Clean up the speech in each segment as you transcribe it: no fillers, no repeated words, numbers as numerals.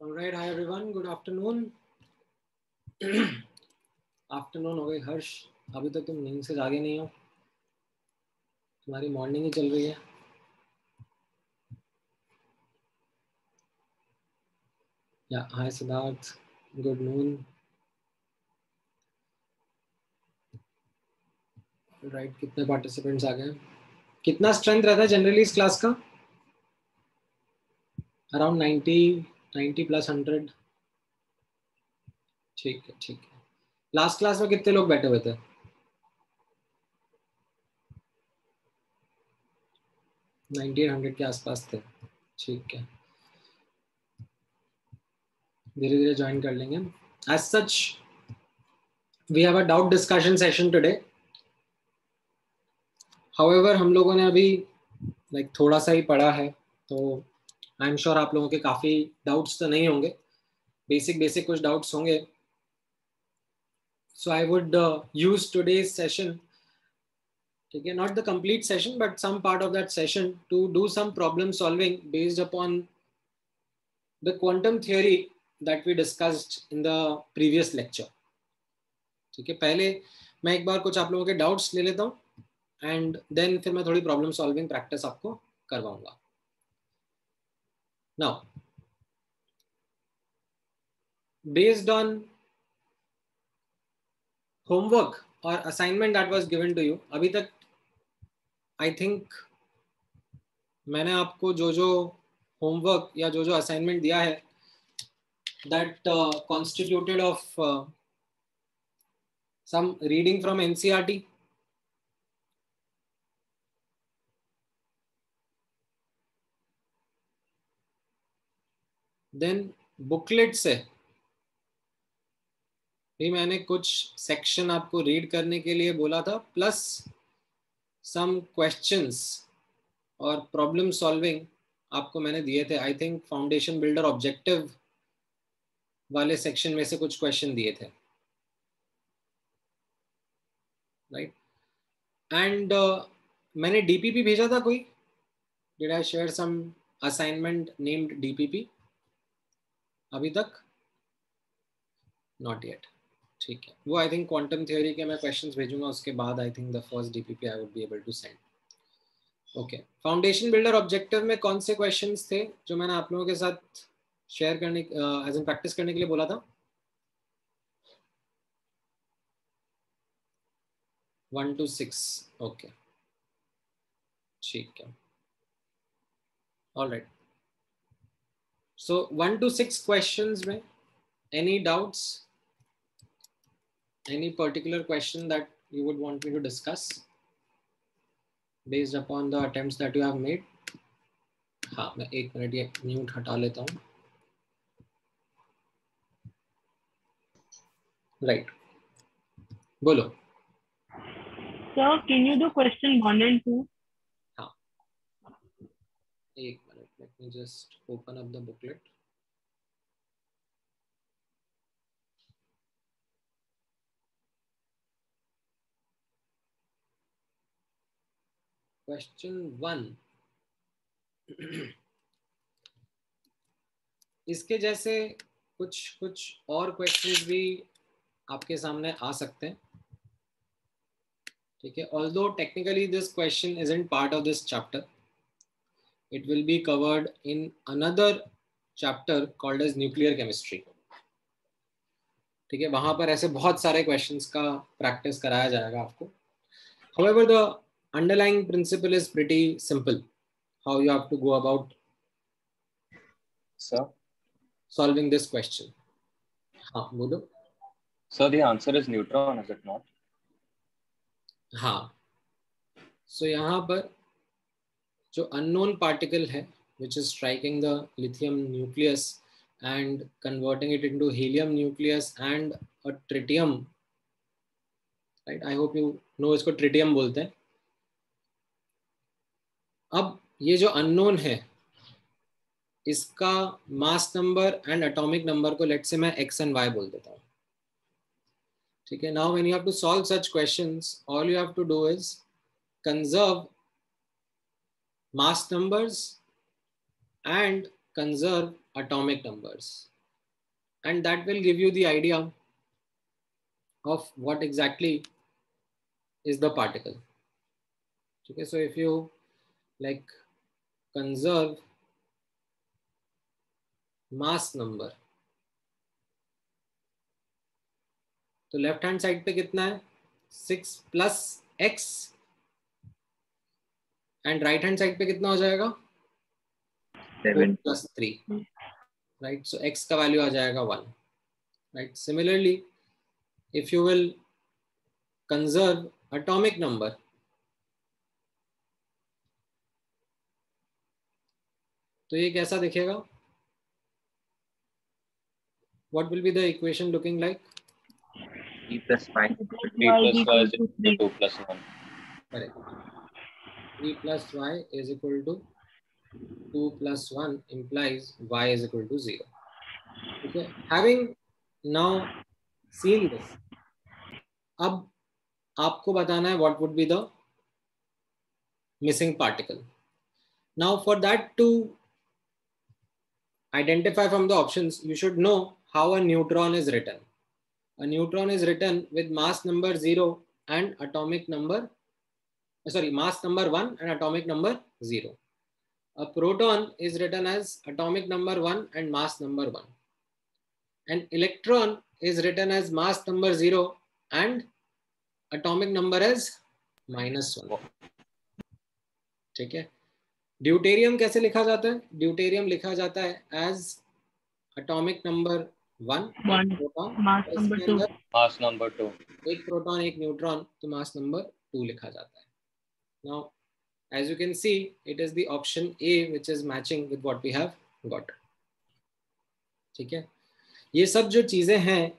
All right, hi everyone. Good afternoon. Afternoon हो गई हर्ष, अभी तक तुम नींद से जागे नहीं हो, तुम्हारी मॉर्निंग ही चल रही है. या हाय सिद्धार्थ, गुड नून. राइट, कितने पार्टिसिपेंट्स आ गए? कितना स्ट्रेंथ रहता है जनरली इस क्लास का? Around 90 plus 100. ठीक है ठीक है. लास्ट क्लास में कितने लोग बैठे हुए थे? 90 100 के आसपास थे. ठीक है, धीरे धीरे ज्वाइन कर लेंगे. As such we have a doubt discussion session today. However हम लोगों ने अभी थोड़ा सा ही पढ़ा है, तो आई एम श्योर आप लोगों के काफी डाउट्स तो नहीं होंगे. बेसिक बेसिक कुछ डाउट्स होंगे. So I would use today's session, ठीक है, not the complete session but some part of that session to do some problem solving based upon the quantum theory that we discussed in the previous lecture. ठीक है, पहले मैं एक बार कुछ आप लोगों के डाउट्स ले लेता हूँ एंड देन फिर मैं थोड़ी प्रॉब्लम सॉल्विंग प्रैक्टिस आपको करवाऊंगा. Now based on homework or assignment that was given to you, अभी तक आई थिंक मैंने आपको जो जो होमवर्क या जो जो असाइनमेंट दिया है that constituted of some reading from NCERT, then booklet से भी मैंने कुछ सेक्शन आपको रीड करने के लिए बोला था, प्लस सम क्वेश्चंस और प्रॉब्लम सॉल्विंग आपको मैंने दिए थे. I think foundation builder objective वाले सेक्शन में से कुछ क्वेश्चन दिए थे, राइट. एंड मैंने डीपीपी भेजा था कोई? Did I share some assignment named DPP अभी तक? Not yet. ठीक है, वो आई थिंक क्वांटम थ्योरी के मैं क्वेश्चंस भेजूंगा, उसके बाद I think the first DPP I would be able to send. Okay, foundation builder objective में कौन से क्वेश्चंस थे जो मैंने आप लोगों के साथ शेयर करने एज एन प्रैक्टिस करने के लिए बोला था? 1 to 6. ओके, ठीक है. ऑलराइट, सो 1 to 6 क्वेश्चंस में any doubts, any particular question that you would want me to discuss based upon the attempts that you have made? हाँ, मैं एक मिनट ये म्यूट हटा लेता हूँ. राइट, बोलो. Sir, can you do question 1 and 2? हाँ, एक minute, let me just open up the booklet. Question 1 इसके जैसे कुछ कुछ और क्वेश्चंस भी आपके सामने आ सकते हैं. ठीक है, although technically this question isn't part of this chapter, it will be covered in another chapter called as nuclear chemistry. ठीक है, वहां पर ऐसे बहुत सारे क्वेश्चंस का प्रैक्टिस कराया जाएगा आपको. However, the underlying principle is pretty simple. How you have to go about Sir? solving this question. हाँ बोलो. So the answer is neutron, is it not? हाँ, so यहाँ पर जो unknown particle है which is striking the lithium nucleus and converting it into helium nucleus and a tritium, right? I hope you know इसको tritium बोलते हैं. अब ये जो unknown है इसका mass number and atomic number को लेट से मैं x एंड y बोल देता हूँ. ठीक है, now when you have to solve such questions, all you have to do is conserve mass numbers and conserve atomic numbers, and that will give you the idea of what exactly is the particle. Okay, so if you like conserve mass number, तो left hand side पे कितना है 6 plus x, and right hand side पे कितना हो जाएगा 4 plus 3, right. सो x का value आ जाएगा 1, right. Similarly if you will conserve atomic number, तो ये कैसा दिखेगा? What will be the equation looking like? E plus 5. Y is equal to 3. 2 plus 1. Correct. 3 plus y is equal to 2 plus 1 implies y is equal to 0. Okay. Having now seen this, अब आपको बताना है what would be the missing particle. Now for that to identify from the options, you should know how a neutron is written. A neutron is written with mass number 0 and atomic number, mass number 1 and atomic number 0. A proton is written as atomic number 1 and mass number 1. An electron is written as mass number 0 and atomic number as -1. ठीक है. Deuterium कैसे लिखा जाता है? Deuterium लिखा जाता है as atomic number 1, proton, mass number 2, Mass number 2. एक प्रोटॉन एक न्यूट्रॉन, तो मास नंबर 2 लिखा जाता है. Now as you can see, it is the option A which is matching with what we have got. ठीक है. ये सब जो चीजें हैं,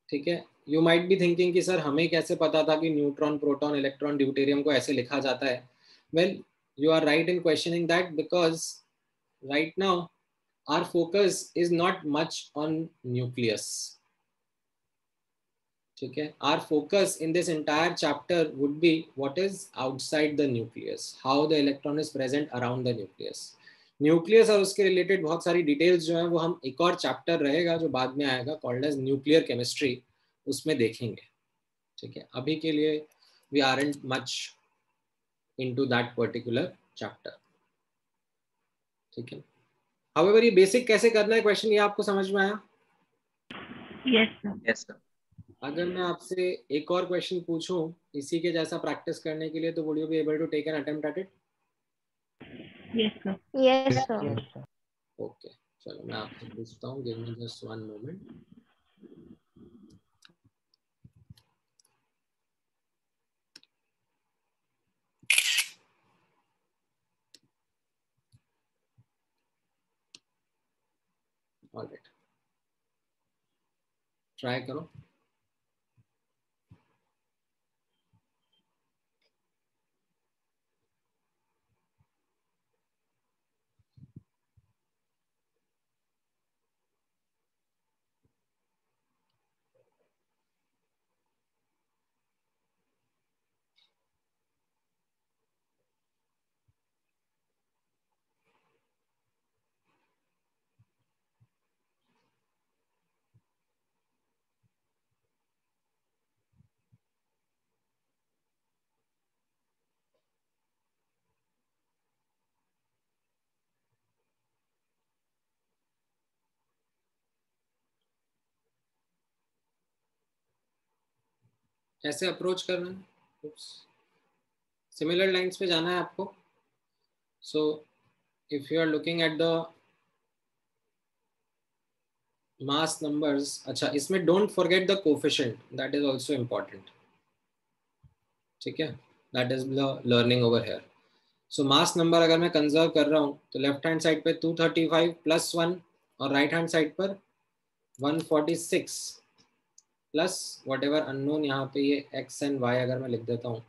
ठीक है, you might be thinking कि सर हमें कैसे पता था कि न्यूट्रॉन, प्रोटॉन, इलेक्ट्रॉन, ड्यूटेरियम को ऐसे लिखा जाता है? Well, you are right in questioning that, because right now our focus is not much on nucleus. ठीक है. Our focus in this entire chapter would be what is outside the nucleus, how the electron is present around the nucleus. Nucleus और उसके related बहुत सारी details जो है वो हम एक और चैप्टर रहेगा जो बाद में आएगा, कॉल्ड एज न्यूक्लियर केमिस्ट्री, उसमें देखेंगे. ठीक है. अभी के लिए we aren't much into that particular chapter. ठीक है. However, ये बेसिक कैसे करना है क्वेश्चन, ये आपको समझ में आया? yes sir. Yes, sir. अगर मैं आपसे एक और क्वेश्चन पूछूं इसी के जैसा प्रैक्टिस करने के लिए, तो would you be able to take an attempt at it? Yes sir. Yes, sir. Okay, चलो मैं आपसे पूछता हूँ. Give me just 1 moment. Alright, try करो. ऐसे अप्रोच करना है, सिमिलर लाइंस पे जाना है आपको. So if you are looking at the mass numbers, अच्छा इसमें don't forget the coefficient, that is also important. ठीक है, that is the learning over here. So mass number अगर मैं कंजर्व कर रहा हूँ तो लेफ्ट हैंड साइड पे 235 प्लस 1 और राइट हैंड साइड पर 146 प्लस वट एवर अननोन, यहाँ पे ये x एंड y अगर मैं लिख देता हूँ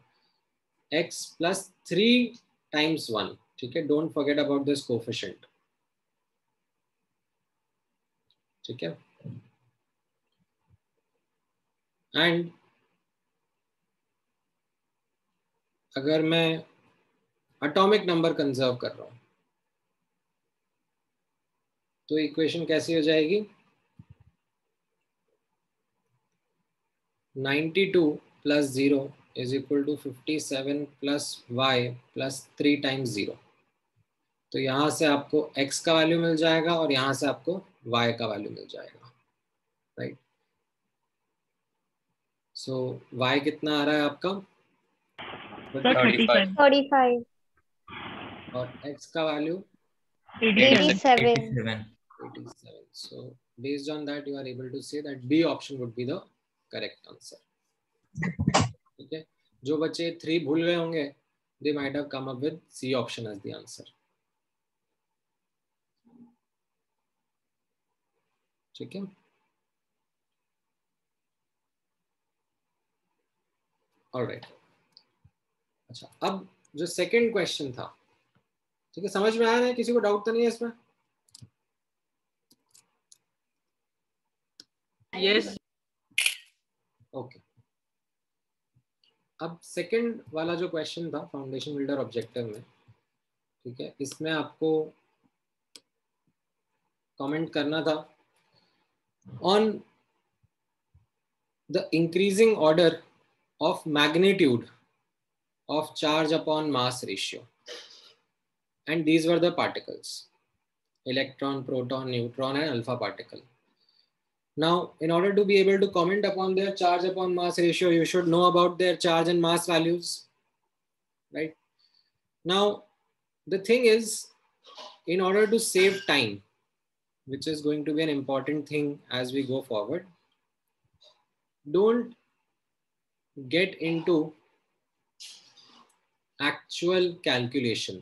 x प्लस 3 टाइम्स 1. ठीक है. Don't forget about this coefficient. ठीक है. एंड अगर मैं एटॉमिक नंबर कंजर्व कर रहा हूँ, तो इक्वेशन कैसी हो जाएगी? 92 plus 0 is equal to 57 plus y plus 3 times 0। तो यहाँ से आपको x का वैल्यू मिल जाएगा और यहाँ से आपको y का वैल्यू मिल जाएगा, राइट। सो y कितना आ रहा है आपका? Sir, 35. 35. और x का value 87. 87. 87. So based on that you are able to say that B option would be the correct answer. ठीक है, जो बच्चे 3 भूल गए होंगे they might have come up with C option as the answer. ठीक है, ऑलराइट। अच्छा, अब जो सेकंड क्वेश्चन था, ठीक है, समझ में आया ना? किसी को डाउट तो नहीं है इसमें? यस। ओके। अब सेकंड वाला जो क्वेश्चन था फाउंडेशन बिल्डर ऑब्जेक्टिव में, ठीक है, इसमें आपको कमेंट करना था on the increasing order of magnitude of charge upon mass ratio, and these were the particles: electron, proton, neutron and alpha particle. Now in order to be able to comment upon their charge upon mass ratio, you should know about their charge and mass values, right? Now the thing is, in order to save time, which is going to be an important thing as we go forward, don't get into actual calculation,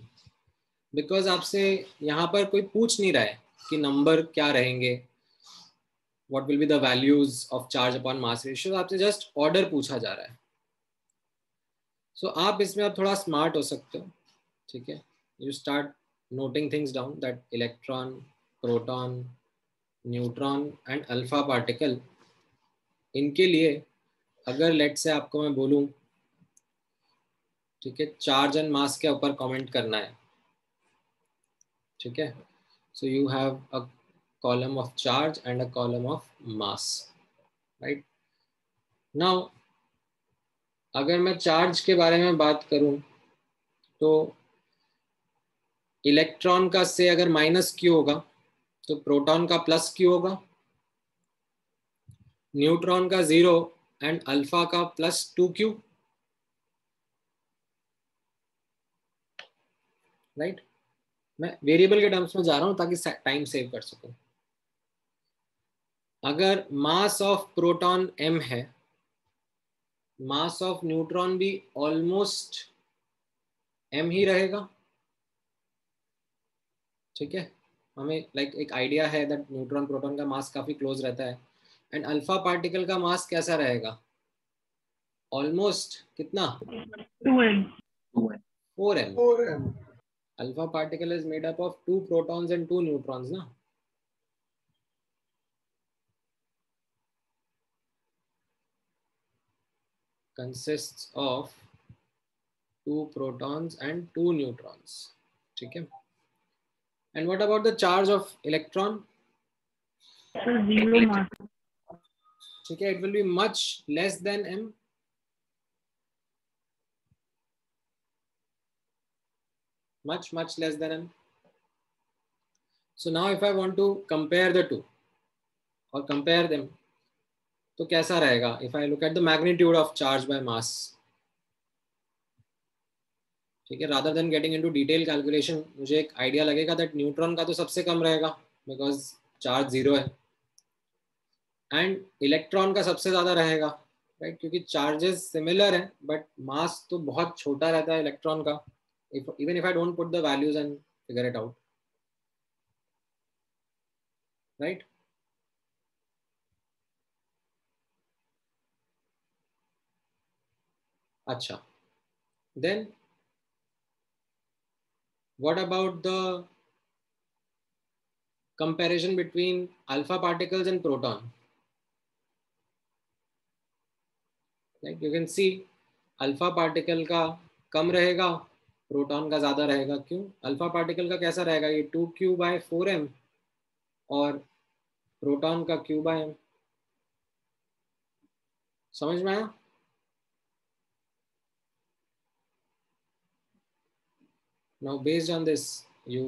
because आपसे यहाँ पर कोई पूछ नहीं रहा है कि number क्या रहेंगे, what will be the values of charge upon mass ratio, आपसे जस्ट ऑर्डर पूछा जा रहा है। सो आप इसमें आप थोड़ा स्मार्ट हो सकते हो, ठीक है। You start noting things down that electron, proton, neutron and alpha particle, इनके लिए अगर लेट से आपको मैं बोलूँ, ठीक है, चार्ज एंड मास के ऊपर कमेंट करना है, ठीक है। So you have a column of charge and a column of mass, right. Now अगर मैं चार्ज के बारे में बात करूं तो इलेक्ट्रॉन का से अगर माइनस क्यू होगा तो प्रोटॉन का प्लस क्यू होगा, न्यूट्रॉन का 0 एंड अल्फा का +2q, राइट। मैं वेरिएबल के टर्म्स में जा रहा हूं ताकि टाइम सेव कर सकूं। अगर मास ऑफ प्रोटॉन m है, मास ऑफ न्यूट्रॉन भी ऑलमोस्ट m ही रहेगा, ठीक है। हमें एक आइडिया है दैट न्यूट्रॉन प्रोटॉन का मास काफी क्लोज रहता है, एंड अल्फा पार्टिकल का मास कैसा रहेगा? ऑलमोस्ट कितना? 2m. 4m. Alpha particle is made up of 2 protons and 2 neutrons, na? Consists of 2 protons and 2 neutrons, ठीक है। And what about the charge of electron? Sir, 0 mass. ठीक है, it will be much less than m. Much less than m. So now if I want to compare the two or compare them, तो कैसा रहेगा? If I look at the magnitude of charge by mass, ठीक है, rather than getting into detail calculation, मुझे एक idea लगेगा that neutron का तो सबसे कम रहेगा बिकॉज चार्ज 0 है, एंड इलेक्ट्रॉन का सबसे ज्यादा रहेगा, राइट, क्योंकि चार्जेस सिमिलर है बट मास तो बहुत छोटा रहता है इलेक्ट्रॉन का, even if I don't put the values and figure it out, right. अच्छा, then what about the comparison between alpha particles and proton? Like you can see alpha particle का कम रहेगा, proton का ज्यादा रहेगा। क्यों? अल्फा पार्टिकल का कैसा रहेगा? ये 2q/4m, और प्रोटॉन का क्यूब आयन। समझ में आया? Now based on this you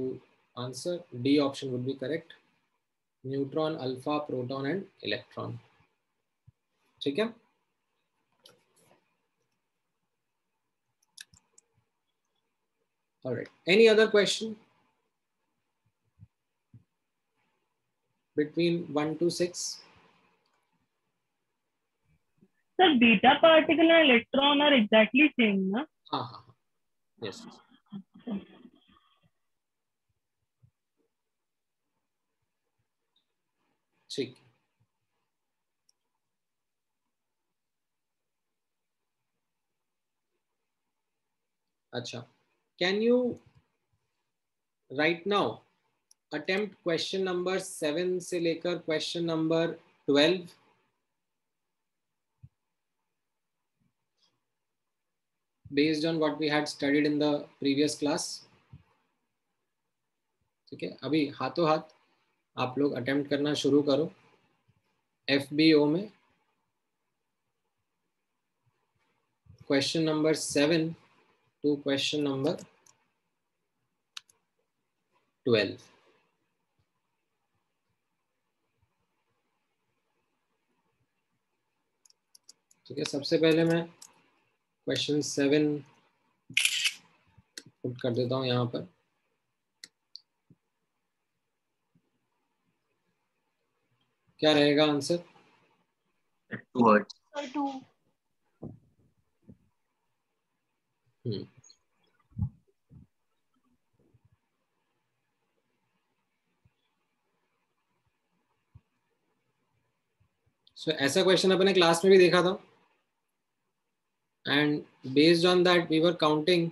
answer D option would be correct, neutron, alpha, proton and electron. ठीक है, alright, any other question between 1 to 6? Sir, beta particle and electron are exactly same, na? हाँ हाँ हाँ, yes, ठीक। अच्छा, can you right now attempt question number 7 से लेकर question number 12 based on what we had studied in the previous class? ठीक है, अभी हाथों हाथ आप लोग अटेम्प्ट करना शुरू करो FBO में question number 7 to question number 12। ठीक है, सबसे पहले मैं क्वेश्चन 7 पुट कर देता हूं यहां पर। क्या रहेगा आंसर? 2 hertz. Two. सो ऐसा क्वेश्चन अपने क्लास में भी देखा था and based on that we were counting,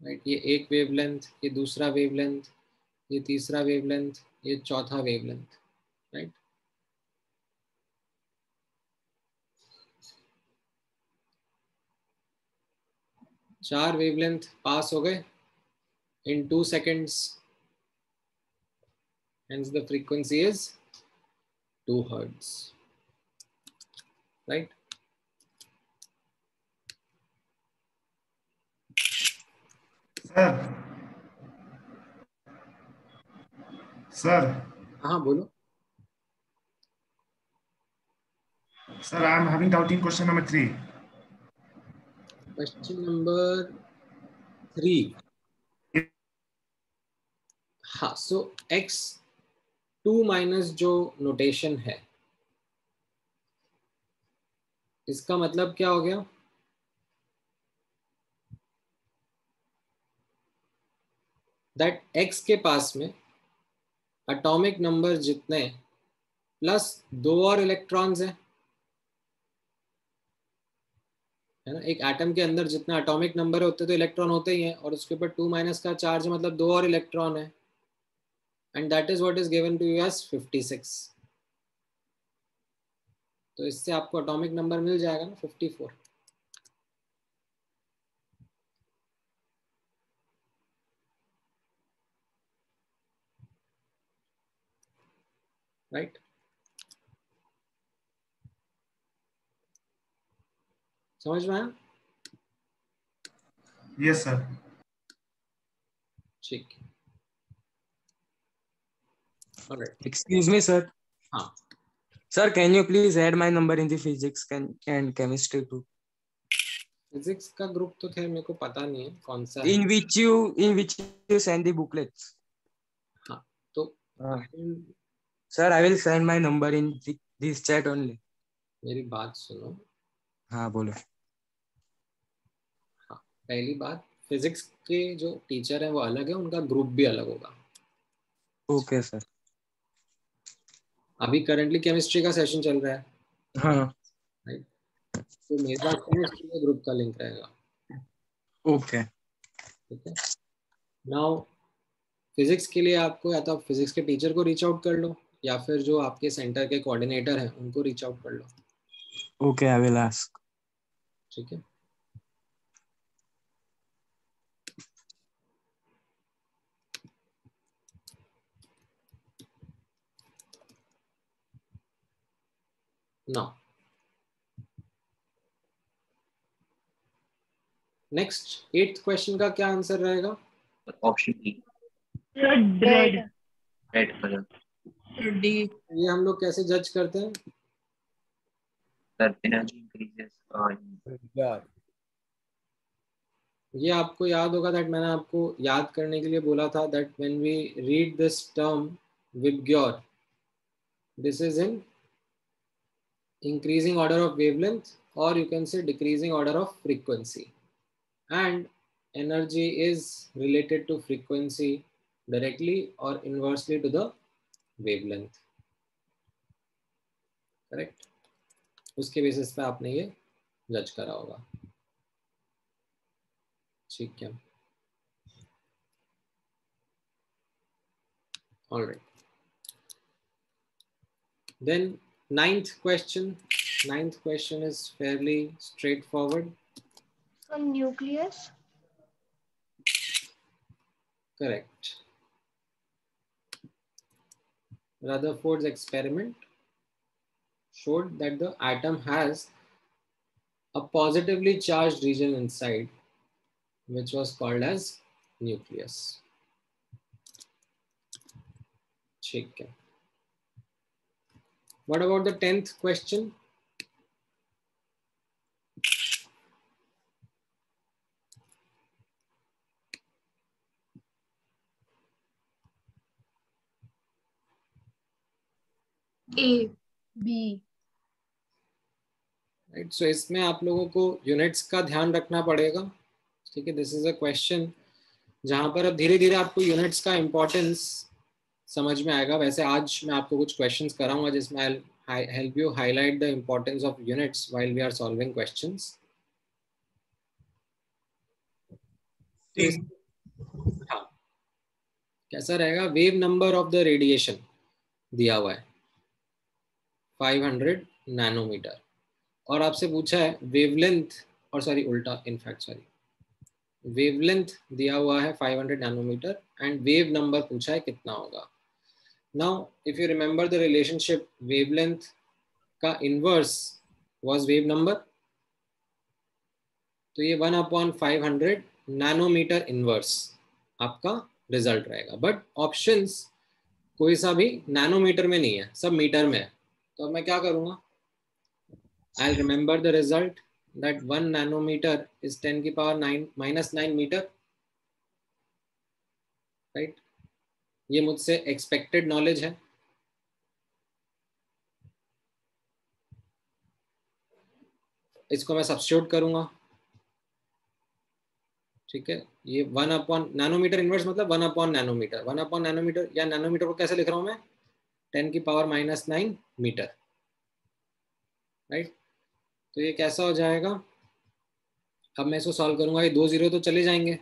right, ये एक वेवलेंथ, ये दूसरा वेवलेंथ, ये तीसरा वेवलेंथ, ये चौथा वेवलेंथ, राइट। चार वेवलेंथ पास हो गए in 2 seconds, hence the frequency is 2 hertz, right? Sir, हाँ बोलो। sir, I am having doubt in question number 3. Question number 3, हाँ, सो x2 माइनस जो नोटेशन है इसका मतलब क्या हो गया? दैट x के पास में एटॉमिक नंबर जितने प्लस 2 और इलेक्ट्रॉन्स हैं, है ना। एक एटम के अंदर जितना एटॉमिक नंबर होते तो इलेक्ट्रॉन होते ही हैं, और उसके ऊपर 2 माइनस का चार्ज मतलब 2 और इलेक्ट्रॉन है, and that is what is given to you as 56। तो इससे आपको एटॉमिक नंबर मिल जाएगा ना 54, राइट। समझ में आया? Yes, sir. ठीक, ऑलराइट। Excuse me, sir. हाँ, Sir, can you please add my number in the physics and chemistry too? Physics का ग्रुप तो खैर मेरे को पता नहीं है कौन सा है। In which you send the booklets. हाँ, तो Sir, I will send my number in this chat only. मेरी बात सुनो। हाँ बोलो। हाँ, पहली बात, फिजिक्स के जो टीचर है वो अलग है, उनका ग्रुप भी अलग होगा। Okay, sir. अभी करंटली केमिस्ट्री का सेशन चल रहा है, हाँ। राइट, तो मेरे पास केमिस्ट्री के ग्रुप का लिंक रहेगा। Okay. ठीक है, नाउ फिजिक्स के लिए आपको या तो आप फिजिक्स के टीचर को रीच आउट कर लो, या फिर जो आपके सेंटर के कोऑर्डिनेटर हैं उनको रीच आउट कर लो। Okay, I will ask. ठीक है, No. नेक्स्ट 8th क्वेश्चन का क्या आंसर रहेगा? Option D, Sir, dread. Red colour. D. ये हम लोग कैसे जज करते हैं? Sir energy increases. ये आपको याद होगा दैट मैंने आपको याद करने के लिए बोला था that when we read this term VIBGYOR, this is in increasing order of wavelength, or you can say decreasing order of frequency, and energy is related to frequency directly or inversely to the wavelength. Correct? उसके basis पे आपने ये जज करा होगा। ठीक है, all right. Then ninth question is fairly straightforward. So nucleus. Correct. Rutherford's experiment showed that the atom has a positively charged region inside, which was called as nucleus. ठीक है. What about the 10th question? A. B. Right, so इसमें आप लोगों को units का ध्यान रखना पड़ेगा। ठीक है, दिस इज अ क्वेश्चन जहां पर अब धीरे धीरे आपको यूनिट्स का इंपॉर्टेंस समझ में आएगा। वैसे आज मैं आपको कुछ क्वेश्चंस कराऊंगा जिसमें I help you highlight the importance of units while we are solving questions. हाँ, कैसा रहेगा? Wave number of the radiation दिया हुआ है 500 नैनोमीटर, और आपसे पूछा है वेवलेंथ, और सॉरी उल्टा, इनफैक्ट सॉरी, वेवलेंथ दिया हुआ है 500 नैनोमीटर एंड वेव नंबर पूछा है कितना होगा। Now if you remember the relationship, wavelength का इनवर्स वाज वेव नंबर, तो ये 1/500 नैनोमीटर इनवर्स आपका रिजल्ट रहेगा। बट ऑप्शंस कोई सा भी नैनोमीटर में नहीं है, सब मीटर में है। तो अब मैं क्या करूंगा? I'll remember the result that 1 nanometer is 10 की पावर 9 मीटर, राइट? ये मुझसे एक्सपेक्टेड नॉलेज है। इसको मैं सब्स्टिट्यूट करूंगा। ठीक है, ये 1 नैनोमीटर इनवर्स मतलब 1 नैनोमीटर, 1 नैनोमीटर, या नैनोमीटर को कैसे लिख रहा हूं मैं? 10 की पावर -9 मीटर, राइट? तो ये कैसा हो जाएगा? अब मैं इसको सॉल्व करूंगा, ये 2 जीरो तो चले जाएंगे।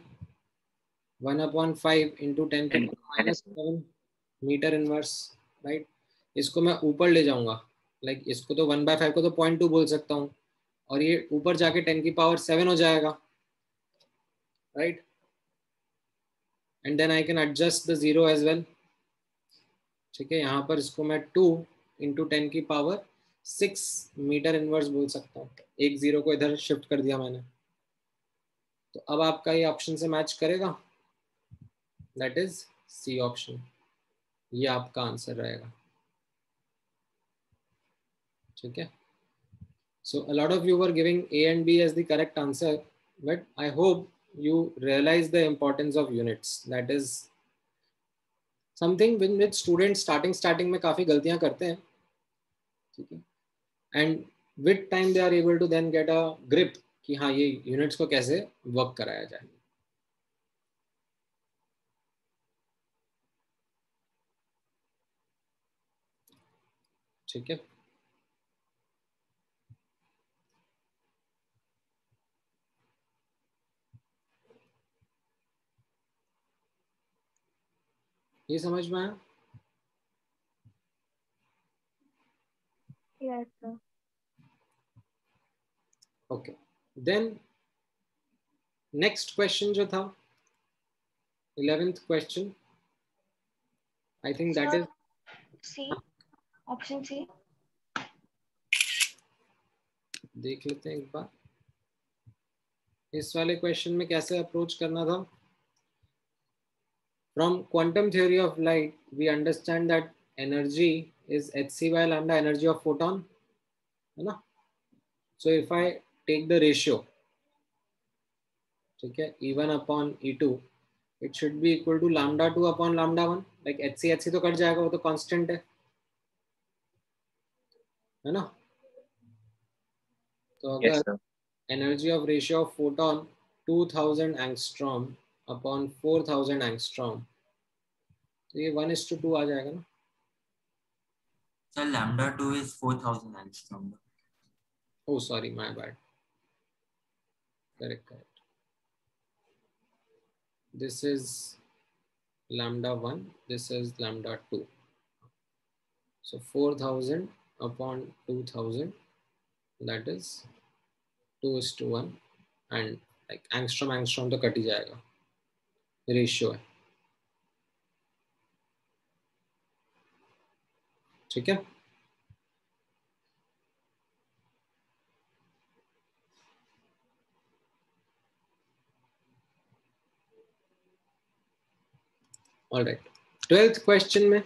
1/5 इंटू 10 की पावर -7 मीटर इनवर्स, राइट? इसको मैं ऊपर ले जाऊंगा, लाइक इसको तो 1/5 को तो 0.2 बोल सकता हूँ, और ये ऊपर जाके 10 की पावर 7 हो जाएगा, right? And then I can adjust the zero as well. ठीक है, यहाँ पर इसको मैं 2 इंटू 10 की पावर 6 मीटर इनवर्स बोल सकता हूँ। एक जीरो को इधर शिफ्ट कर दिया मैंने। तो अब आपका ये ऑप्शन से मैच करेगा, दैट इज सी ऑप्शन। ये आपका आंसर रहेगा। ठीक है, so a lot of you were giving A and B as the correct answer, but I hope you realize the importance of units. That is something with students starting में काफी गलतियां करते हैं। ठीक है, and with time they are able to then get a grip कि हाँ ये यूनिट्स को कैसे वर्क कराया जाए। ठीक है, ये समझ में आया? Yes, sir. Okay, then next question जो था 11th question, I think that Sir, is C. Option C. देख लेते हैं एक बार इस वाले क्वेश्चन में कैसे अप्रोच करना था. From quantum theory of light, we understand that energy is hc by lambda, energy of photon, है ना? So if I take the ratio, ठीक है, E1 upon E2, it should be equal to lambda 2 upon lambda 1. Like hc तो cut जाएगा, वो तो constant है ना? तो Yes, अगर sir. energy of ratio of photon 2000 angstrom upon 4000 angstrom, तो ये 1:2 आ जाएगा ना? Sir, lambda 2 is 4000 angstrom. Oh, sorry, my bad. Correct. This is lambda 1, this is lambda 2. So 4000 upon 2000, that is 2:1, and like angstrom तो cut ही जाएगा, ratio है. ठीक है. All right. 12th question में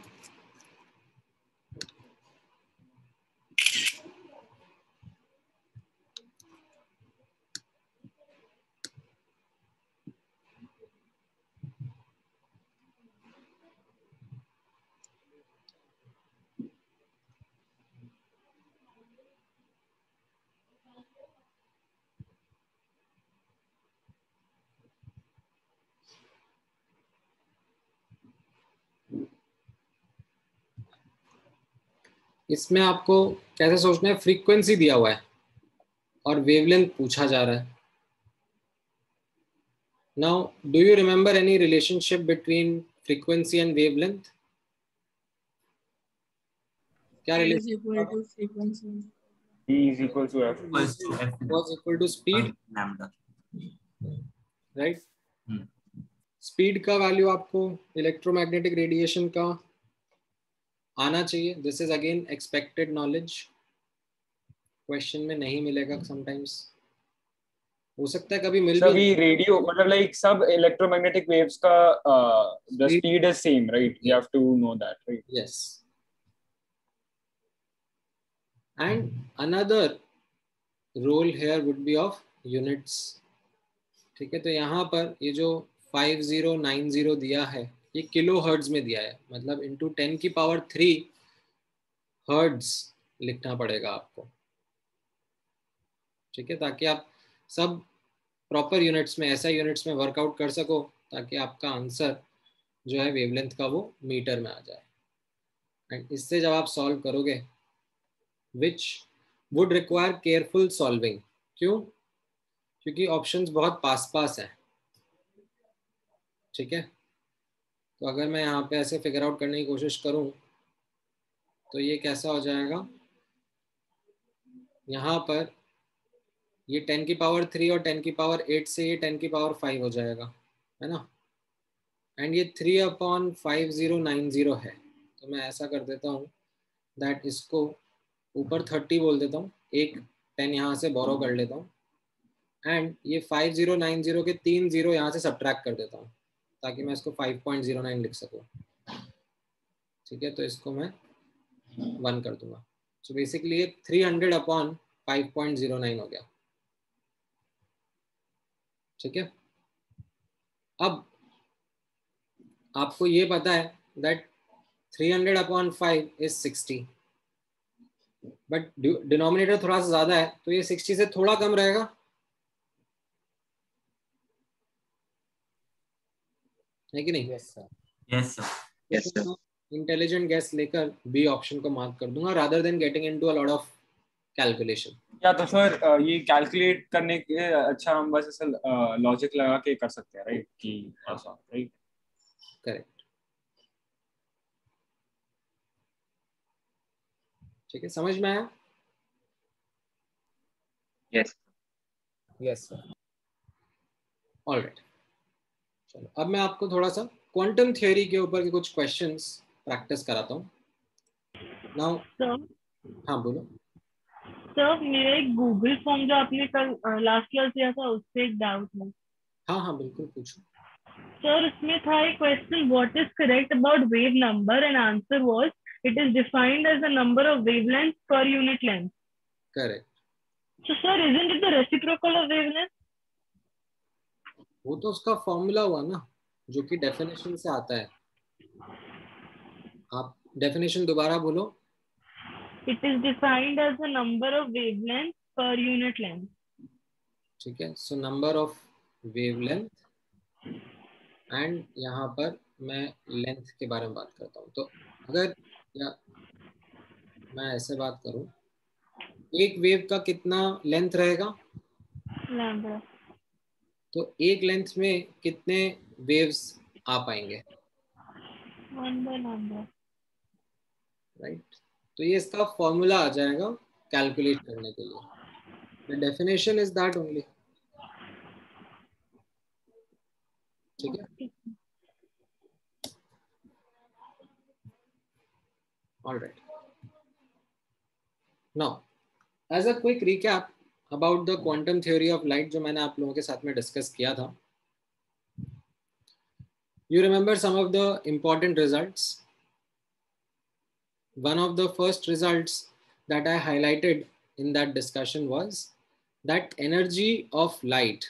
इसमें आपको कैसे सोचना है, फ्रीक्वेंसी दिया हुआ है और वेवलेंथ पूछा जा रहा है. Now, do you remember any relationship between frequency and wavelength? क्या E is relation equal to frequency. E is equal to F. Equals to F was equal to speed, lambda. right? Hmm. Speed का value आपको electromagnetic radiation का आना चाहिए. This is again expected knowledge, question में नहीं मिलेगा sometimes, हो सकता है कभी मिल भी. सभी रेडियो मतलब लाइक सब इलेक्ट्रोमैग्नेटिक वेव्स का the speed is same, right? You have to know that, right? Yes. And another role here would be of units. ठीक है, तो यहाँ पर ये जो 5090 दिया है ये किलो हर्ट्ज में दिया है, मतलब इंटू 10⁻³ हर्ट्ज लिखना पड़ेगा आपको. ठीक है, ताकि आप सब प्रॉपर यूनिट्स में, ऐसा यूनिट्स में वर्कआउट कर सको ताकि आपका आंसर जो है वेवलेंथ का वो मीटर में आ जाए. एंड इससे जब आप सॉल्व करोगे, which would require careful solving. क्यों? क्योंकि ऑप्शंस बहुत पास पास हैं. ठीक है, तो अगर मैं यहाँ पे ऐसे फिगर आउट करने की कोशिश करूँ तो ये कैसा हो जाएगा, यहाँ पर ये 10⁻³ और 10⁸ से ये 10⁵ हो जाएगा, है ना? एंड ये 3/5090 है. तो मैं ऐसा कर देता हूँ दैट इसको ऊपर 30 बोल देता हूँ, एक 10 यहाँ से बोरो कर लेता हूँ, एंड ये 5090 के 3 0 यहाँ से सब्ट्रैक्ट कर देता हूँ ताकि मैं इसको 5.09 लिख सकूँ. ठीक है, तो इसको मैं 1 कर दूंगा. सो बेसिकली ये 300/5.09 हो गया. ठीक है, अब आपको ये पता है दैट 300/5 इज 60, बट डिनोमिनेटर थोड़ा सा ज्यादा है तो ये 60 से थोड़ा कम रहेगा, है कि नहीं? Yes sir. Yes sir. Yes, sir. Intelligent gas लेकर बी ऑप्शन को मार्क कर दूंगा rather than getting into a lot of calculation. या तो फिर ये कैलकुलेट करने के अच्छा हम बस ऐसा लॉजिक लगा के कर सकते हैं, राइट? कि ऐसा, राइट? करेक्ट. ठीक है, समझ में आया? Yes. Yes sir. ऑलराइट, चलो अब मैं आपको थोड़ा सा क्वांटम थ्योरी के ऊपर के कुछ क्वेश्चंस प्रैक्टिस कराता हूँ. नाउ सर हाँ बोलो. सर मेरा एक गूगल फॉर्म जो आपने कल लास्ट क्लास दिया था उससे एक डाउट है हाँ हाँ बिल्कुल पूछो. सर. उसमें था एक question, what is correct about wave number, and answer was it is defined as the number of wavelength per unit length. Correct. So sir, isn't it the reciprocal of wavelength? वो तो उसका formula हुआ ना, जो कि definition से आता है. आप डेफिनेशन दोबारा बोलो. It is defined as the number of wavelengths per unit length. ठीक है. So number of wavelength, and यहाँ पर मैं लेंथ के बारे में बात करता हूँ. तो अगर या मैं ऐसे बात करूँ, एक वेव का कितना लेंथ रहेगा? Lambda. तो एक लेंथ में कितने वेव्स आ पाएंगे? 1 by lambda. राइट. तो ये इसका फॉर्मूला आ जाएगा कैलकुलेट करने के लिए. The definition is that only. ठीक है. All right. Now, as a quick recap about the quantum theory of light, जो मैंने आप लोगों के साथ में डिस्कस किया था. You remember some of the important results. One of the first results that I highlighted in that discussion was that energy of light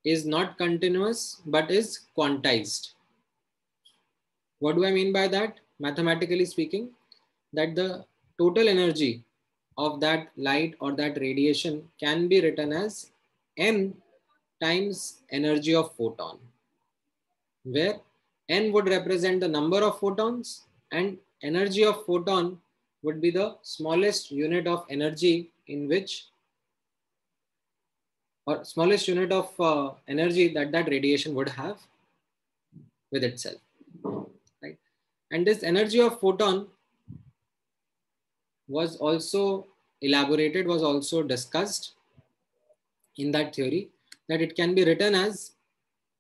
is not continuous but is quantized. What do I mean by that? Mathematically speaking, that the total energy of that light or that radiation can be written as n times energy of photon, where n would represent the number of photons and energy of photon would be the smallest unit of energy in which, or smallest unit of energy that that radiation would have with itself, right? And this energy of photon was also elaborated, was also discussed in that theory, that it can be written as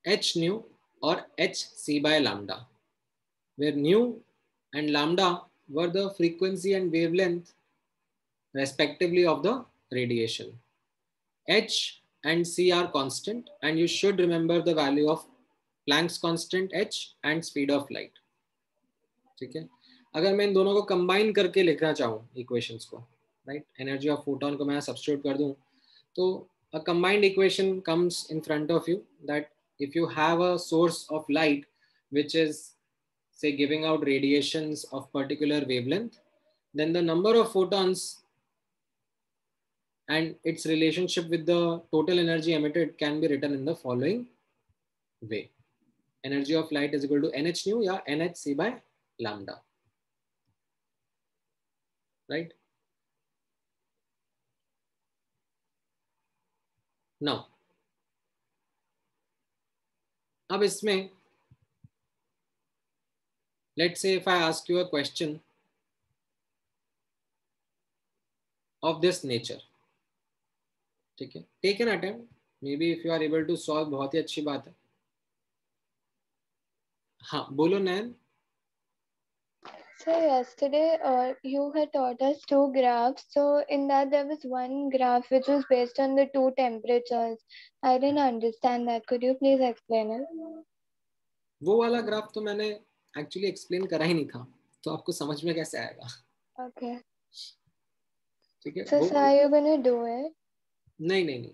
h nu or hc by lambda, where nu and lambda were the frequency and wavelength respectively of the radiation. H and c are constant, and you should remember the value of Planck's constant h and speed of light. ठीक है. अगर मैं इन दोनों को combine करके लिखना चाहूँ equations को, राइट, एनर्जी ऑफ फोटोन को मैं सब्स्टिट्यूट कर दूँ, तो a combined equation comes in front of you, that if you have a source of light which is, say, giving out radiations of particular wavelength, then the number of photons and its relationship with the total energy emitted can be written in the following way. Energy of light is equal to nh nu या nhc by lambda, right? Now, अब इसमें, let's say if I ask you a question of this nature, ठीक है, take an attempt, maybe if you are able to solve, बहुत ही अच्छी बात है. हाँ बोलो नैन. So yesterday you had taught us two graphs. So in that there was one graph which was based on the two temperatures. I didn't understand that. Could you please explain it? वो वाला graph तो मैंने actually explain करा ही नहीं था, तो आपको समझ में कैसे आएगा? Okay. ठीक है. So are you gonna do it? नहीं नहीं नहीं,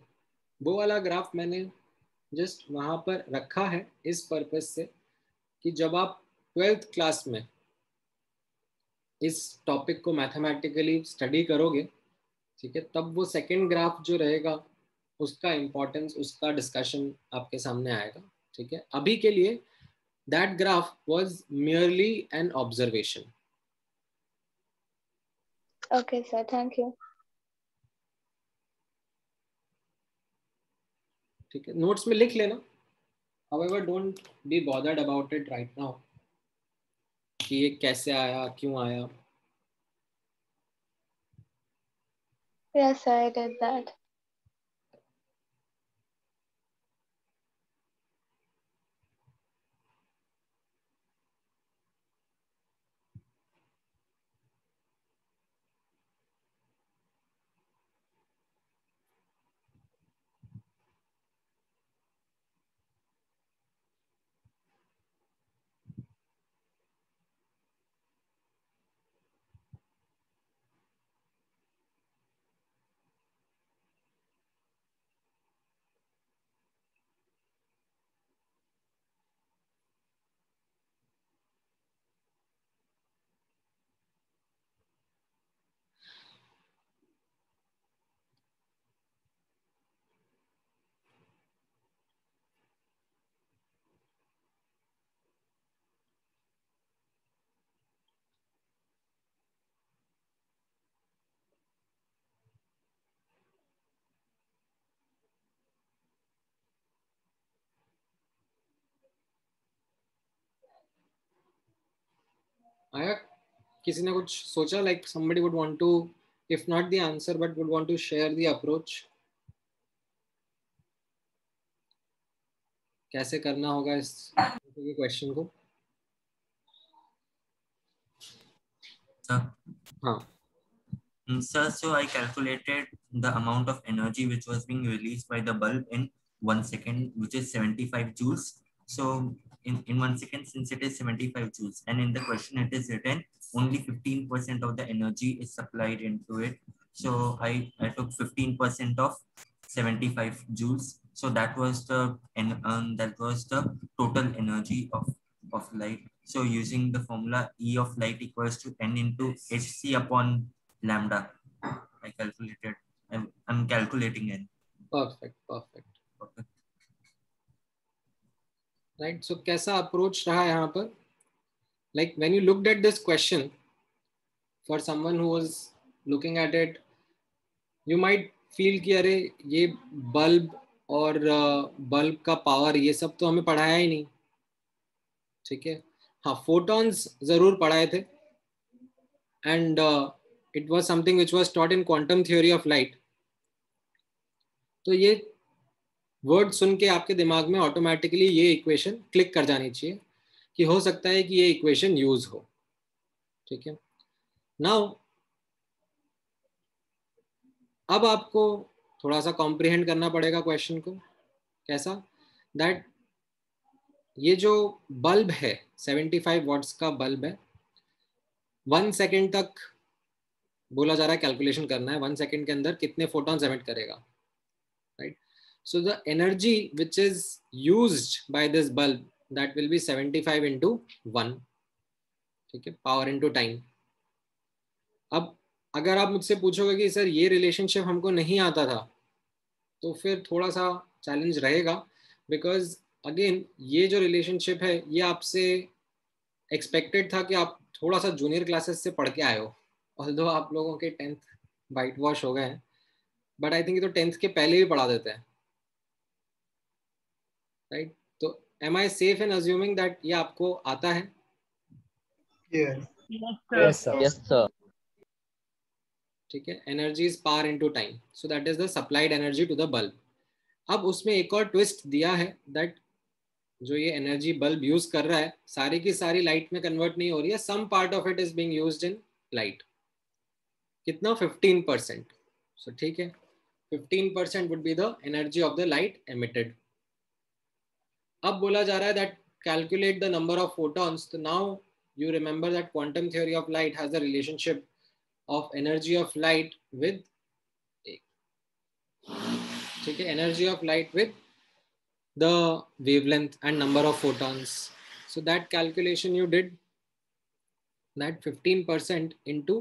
वो वाला ग्राफ मैंने जस्ट वहां पर रखा है इस पर्पज से कि जब आप 12th क्लास में इस टॉपिक को मैथमेटिकली स्टडी करोगे, ठीक है, तब वो सेकंड ग्राफ जो रहेगा उसका इंपॉर्टेंस, उसका डिस्कशन आपके सामने आएगा. ठीक है. अभी के लिए that graph was merely an observation. Okay, sir. Thank you. ठीक है. नोट्स में लिख लेना. However, don't be bothered about it right now कि ये कैसे आया, क्यों आया. Yes, sir, I did that. आया? किसी ने कुछ सोचा? Like somebody would want to, if not the answer, but would want to share the approach. कैसे करना होगा इस क्वेश्चन को? हाँ. Sir, so I calculated the amount of energy which was being released by the bulb in 1 second, which is 75 joules. So in 1 second, since it is 75 joules, and in the question it is written only 15% of the energy is supplied into it. So I took 15% of 75 joules. So that was the total energy of light. So using the formula E of light equals to N into Hc upon lambda, I calculated. I'm calculating N. Perfect. Right. So कैसा approach रहा यहाँ पर? Like when you looked at this question, for someone who was looking at it, you might feel कि अरे ये bulb और bulb का power ये सब तो हमें पढ़ाया ही नहीं. ठीक है. हाँ, photons जरूर पढ़ाए थे. And it was something which was taught in quantum theory of light. तो ये वर्ड सुन के आपके दिमाग में ऑटोमेटिकली ये इक्वेशन क्लिक कर जानी चाहिए कि हो सकता है कि ये इक्वेशन यूज हो. ठीक है. नाउ अब आपको थोड़ा सा कॉम्प्रिहेंड करना पड़ेगा क्वेश्चन को. कैसा? दैट ये जो बल्ब है 75 वॉट्स का बल्ब है, 1 सेकेंड तक बोला जा रहा है कैलकुलेशन करना है. 1 सेकेंड के अंदर कितने फोटॉन्स एमिट करेगा. Right. So the energy which is used by this bulb, that will be 75 into 1. ठीक है. Power into time. अब अगर आप मुझसे पूछोगे कि सर ये रिलेशनशिप हमको नहीं आता था, तो फिर थोड़ा सा चैलेंज रहेगा. बिकॉज अगेन ये जो रिलेशनशिप है ये आपसे एक्सपेक्टेड था कि आप थोड़ा सा जूनियर क्लासेस से पढ़ के आए हो. ऑल्दो आप लोगों के 10th वाइट वॉश हो गए हैं, बट आई थिंक ये तो 10th के पहले भी पढ़ा देते हैं. राइट. तो am I safe in assuming that ये आपको आता है? Yes, sir. Yes, sir. ठीक है. Energy is power into time, so that is the supplied energy to the bulb. अब उसमें एक और ट्विस्ट दिया है दैट जो ये एनर्जी बल्ब यूज कर रहा है सारी की सारी लाइट में कन्वर्ट नहीं हो रही है. Some part of it is being used in light. कितना? 15%. सो ठीक है, 15% would be the energy of the light emitted. अब बोला जा रहा है that calculate the number of photons. तो now you remember that quantum theory of light has a relationship of energy of light with energy of light with the wavelength and number of photons. So that calculation you did, that 15% into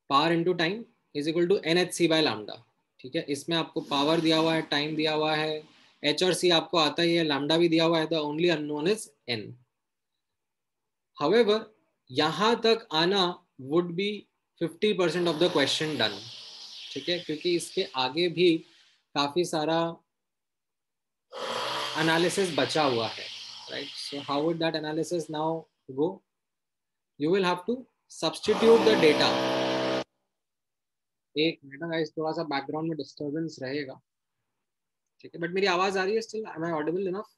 power into time is equal to nhc by lambda. ठीक है. इसमें आपको power दिया हुआ है, time दिया हुआ है, h और c आपको आता ही है, लैम्डा भी दिया हुआ है. The only unknown is n. However, यहाँ तक आना would be 50% of the question done. ठीक है. क्योंकि इसके आगे भी काफी सारा analysis बचा हुआ है. Right. So how would that analysis now go? You will have to substitute the data. एक मिनट गाइस, थोड़ा सा बैकग्राउंड में डिस्टर्बेंस रहेगा. ठीक है. बट मेरी आवाज आ रही है still? Am I audible enough?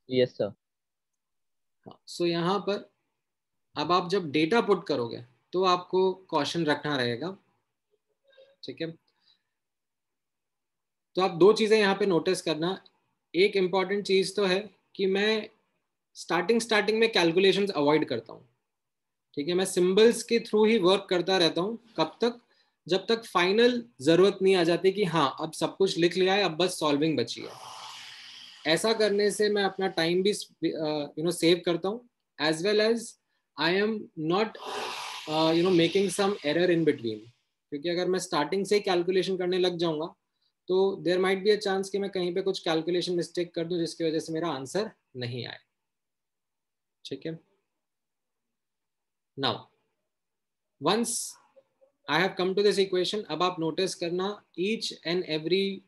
Yes, sir. सो यहाँ पर अब आप जब डेटा पुट करोगे तो आपको कॉशन रखना रहेगा. ठीक है. तो आप दो चीजें यहाँ पे नोटिस करना. एक इम्पॉर्टेंट चीज तो है कि मैं स्टार्टिंग में कैलकुलेशंस अवॉइड करता हूँ. ठीक है. मैं सिंबल्स के थ्रू ही वर्क करता रहता हूँ. कब तक? जब तक फाइनल जरूरत नहीं आ जाती कि हाँ अब सब कुछ लिख लिया है, अब बस सॉल्विंग बची है. ऐसा करने से मैं अपना टाइम भी सेव करता हूँ, as well as I am not making some error in between. क्योंकि अगर मैं स्टार्टिंग से ही कैलकुलेशन करने लग जाऊंगा तो there might be a chance कि मैं कहीं पे कुछ कैलकुलेशन मिस्टेक कर दूं जिसकी वजह से मेरा आंसर नहीं आए. ठीक है. Now once I have come to this equation, अब आप नोटिस करना each and every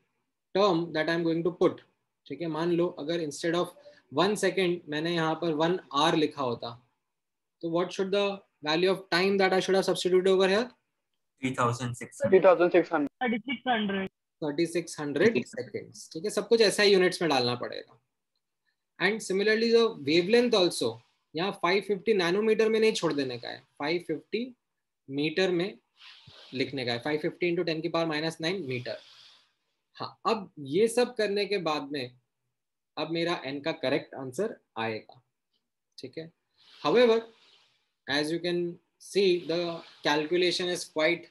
term that I am going to put. ठीक है. मान लो अगर इंस्टेड ऑफ 1 सेकेंड मैंने यहाँ पर 1 आवर लिखा होता, So what should the value of time that I should have substituted over here? 3600. 3600. 3600. 3600 seconds. ठीक है, सब कुछ ऐसा ही यूनिट्स में डालना पड़ेगा. एंड सिमिलरली जो वेवलेंथ ऑल्सो यहाँ 550 नैनोमीटर में नहीं छोड़ देने का है, 550 मीटर में लिखने का है. 550 इंटू 10 की पावर -9 मीटर. हाँ, अब ये सब करने के बाद में अब मेरा n का करेक्ट आंसर आएगा. ठीक है. However, as you can see, the calculation is quite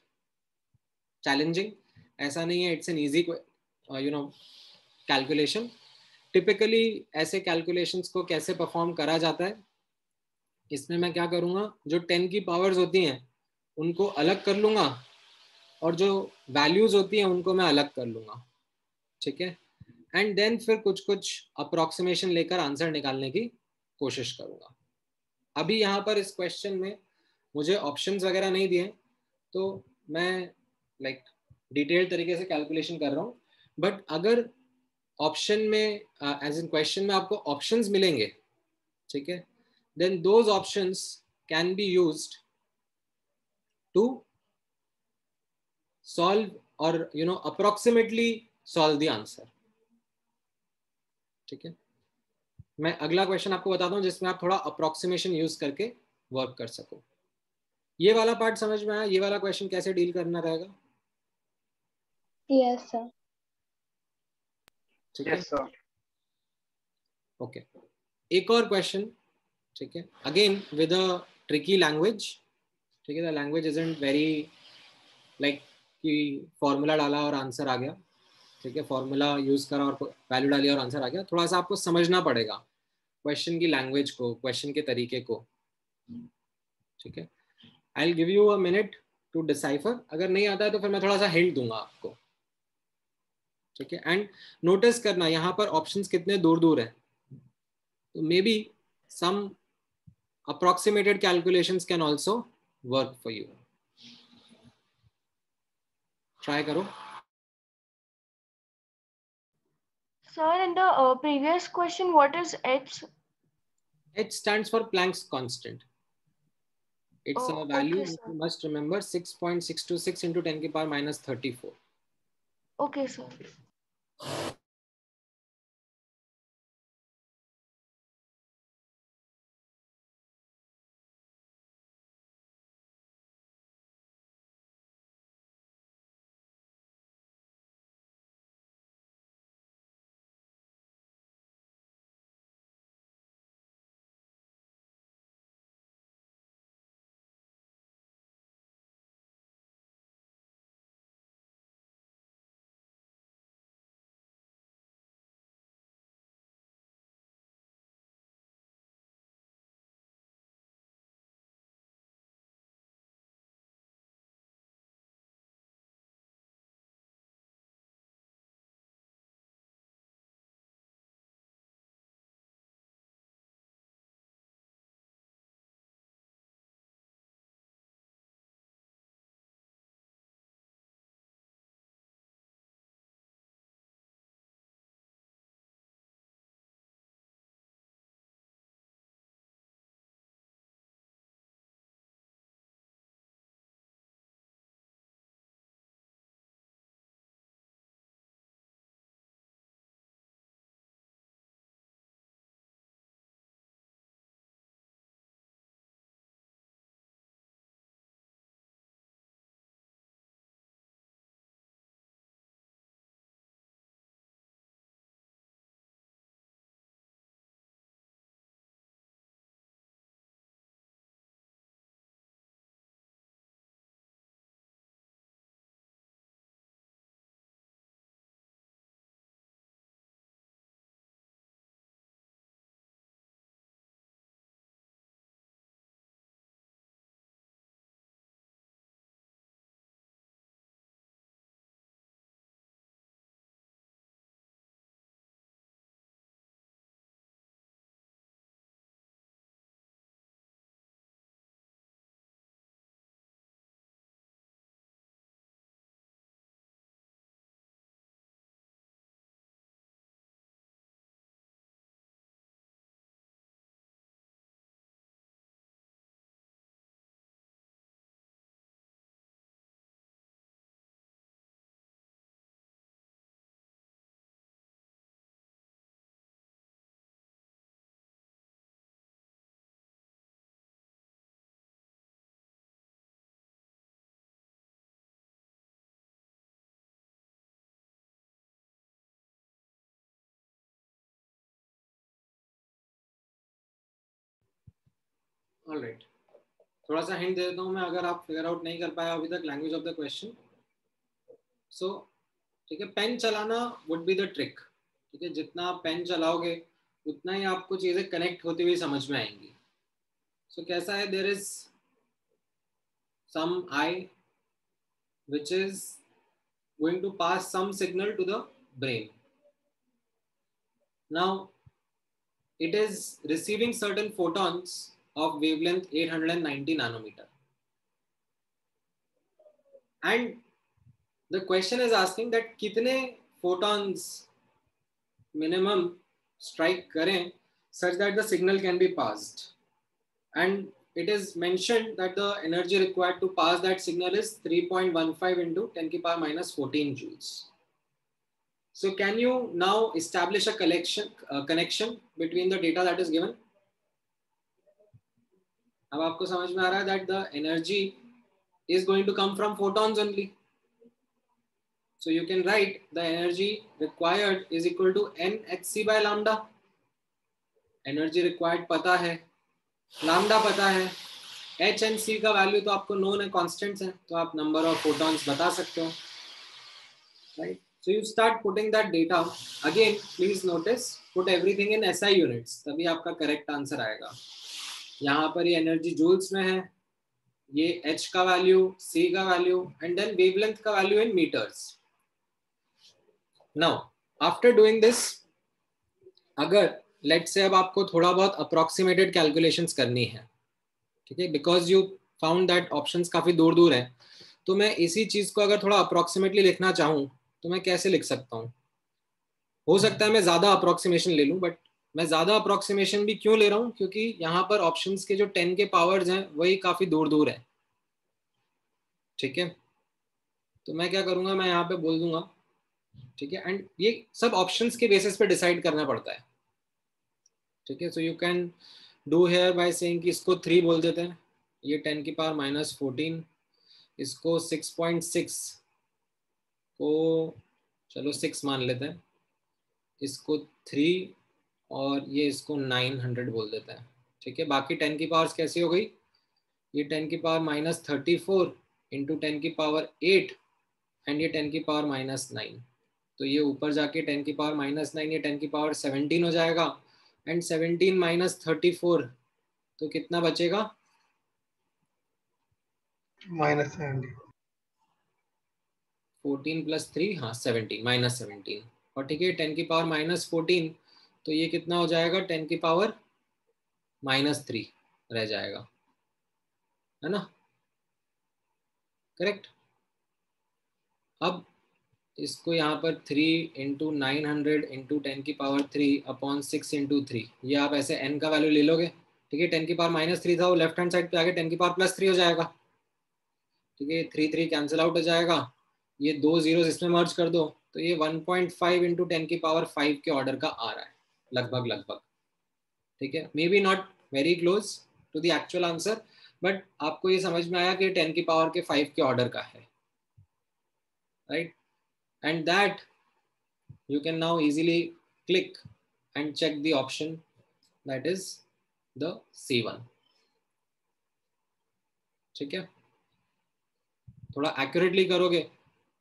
challenging. ऐसा नहीं है it's an easy calculation. Typically ऐसे calculations को कैसे perform करा जाता है, इसमें मैं क्या करूँगा, जो 10 की पावर्स होती हैं उनको अलग कर लूँगा और जो वैल्यूज होती हैं उनको मैं अलग कर लूँगा. ठीक है. एंड देन फिर कुछ कुछ अप्रोक्सीमेशन लेकर आंसर निकालने की कोशिश करूँगा. अभी यहाँ पर इस क्वेश्चन में मुझे ऑप्शंस वगैरह नहीं दिए, तो मैं डिटेल तरीके से कैलकुलेशन कर रहा हूँ. बट अगर ऑप्शन में एज इन क्वेश्चन में आपको ऑप्शंस मिलेंगे, ठीक है, then those options can be used to solve और अप्रोक्सीमेटली सॉल्व द आंसर. ठीक है. मैं अगला क्वेश्चन आपको बताता हूँ जिसमें आप थोड़ा अप्रोक्सीमेशन यूज करके वर्क कर सको. ये वाला पार्ट समझ में आया? ये वाला क्वेश्चन कैसे डील करना रहेगा? Yes sir. ठीक है. Yes, sir. ओके. एक और क्वेश्चन. ठीक है. Again with a tricky language. ठीक है. The language isn't very like कि फॉर्मूला डाला और आंसर आ गया. ठीक है. फॉर्मूला यूज करा और वैल्यू डाली और आंसर आ गया. थोड़ा सा आपको समझना पड़ेगा क्वेश्चन की लैंग्वेज को, क्वेश्चन के तरीके को. ठीक है. I will give you a minute to decipher. अगर नहीं आता है तो फिर मैं थोड़ा सा हिंट दूंगा आपको. ठीक है. एंड नोटिस करना यहाँ पर ऑप्शंस कितने दूर दूर है, तो maybe some approximated calculations can also work for you. Try करो. Sir, in the previous question, what is H? H stands for Planck's constant. It's a value, Okay, you sir. must remember, 6.626 into 10 की power -34. Okay, sir. Alright, थोड़ा सा hint दे देता हूँ मैं, अगर आप figure out नहीं कर पाए अभी तक लैंग्वेज ऑफ द क्वेश्चन। सो ठीक है, पेन चलाना वुड बी द ट्रिक। ठीक है, जितना आप पेन चलाओगे उतना ही आपको चीजें कनेक्ट होती हुई समझ में आएंगी। सो कैसा है, there is some I which is going to pass some signal to the brain. Now it is receiving certain photons of wavelength 890 nanometer, and the question is asking that कितने photons minimum strike करें such that the signal can be passed, and it is mentioned that the energy required to pass that signal is 3.15 into 10 की power minus 14 joules. So can you now establish a connection between the data that is given? अब आपको समझ में आ रहा है that the energy is going to come from photons only. So you can write the energy required is equal to nhc by lambda. Energy required पता है, lambda पता है, h and c का वैल्यू तो आपको known है, constants हैं, तो आप number of photons बता सकते हो, right? So you start putting that data. Again, please notice, put everything in SI units, तभी आपका correct answer आएगा। यहाँ पर ये energy joules में है, ये H का value, C का value, and then wavelength का value in meters. Now, after doing this, अगर let's say अब आपको थोड़ा बहुत approximated calculations करनी है, ठीक है, because you found that options काफी दूर दूर है, तो मैं इसी चीज को अगर थोड़ा approximately लिखना चाहूँ तो मैं कैसे लिख सकता हूँ? हो सकता है मैं ज्यादा अप्रोक्सीमेशन ले लूं, बट मैं ज्यादा अप्रोक्सीमेशन भी क्यों ले रहा हूं, क्योंकि यहाँ पर ऑप्शंस के जो 10 के पावर्स हैं वही काफी दूर दूर है। ठीक है, तो मैं क्या करूंगा, मैं यहाँ पे बोल दूंगा, ठीक है, एंड ये सब ऑप्शंस के बेसिस पे डिसाइड करना पड़ता है। ठीक है, so you can do here by saying कि इसको 3 बोल देते हैं, ये 10 की पावर माइनस 14, इसको 6.6 को चलो 6 मान लेते हैं, इसको 3 और ये इसको 900 बोल देता है। ठीक है, बाकी 10 की पावर्स कैसी हो गई, ये 10 की पावर माइनस 34 इंटू 10 की पावर 8 एंड ये 10 की पावर माइनस 9, तो ये ऊपर जाके 10 की पावर माइनस 9 ये 10 की पावर 17 हो जाएगा, एंड 17 माइनस 34 तो कितना बचेगा, माइनस 70, 14 प्लस 3, हाँ 17, माइनस 17, और ठीक है 10 की पावर माइनस 14 तो ये कितना हो जाएगा, 10 की पावर माइनस 3 रह जाएगा, है ना, करेक्ट। अब इसको यहाँ पर 3 इंटू 900 इंटू 10 की पावर 3 अपॉन 6 इंटू 3, ये आप ऐसे n का वैल्यू ले लोगे। ठीक है, 10 की पावर माइनस 3 था, वो लेफ्ट हैंड साइड पे आके 10 की पावर प्लस 3 हो जाएगा। ठीक है, 3 कैंसिल आउट हो जाएगा, ये 2 जीरोस इसमें मर्ज कर दो, तो ये 1.5 इंटू 10 की पावर 5 के ऑर्डर का आ रहा है लगभग लगभग। ठीक है, maybe not very close to the actual answer, but आपको ये समझ में आया कि 10 की पावर के 5 के ऑर्डर का है, right, and that you can now easily click and check the option that is the C1. ठीक है, थोड़ा एक्यूरेटली करोगे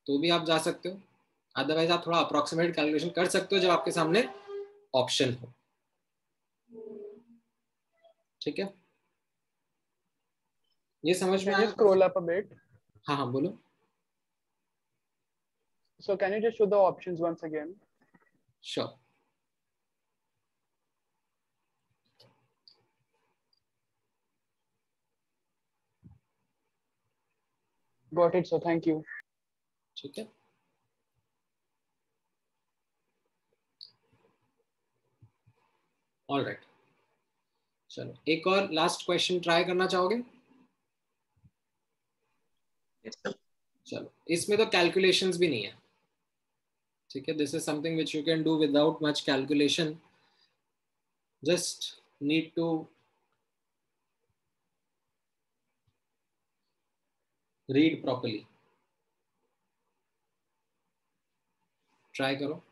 तो भी आप जा सकते हो, अदरवाइज आप थोड़ा अप्रोक्सीमेट कैलकुलेशन कर सकते हो जब आपके सामने ऑप्शन हो। ठीक है, ये समझ में आया? Scroll up a bit. हाँ हाँ बोलो। So can you just show the options once again? Sure. Got it, so thank you. ठीक है, ऑल राइट, चलो एक और लास्ट क्वेश्चन ट्राई करना चाहोगे? Yes, sir. चलो, इसमें तो कैलकुलेशंस भी नहीं है। ठीक है, this is something which you can do without much calculation, just need to read properly. Try करो।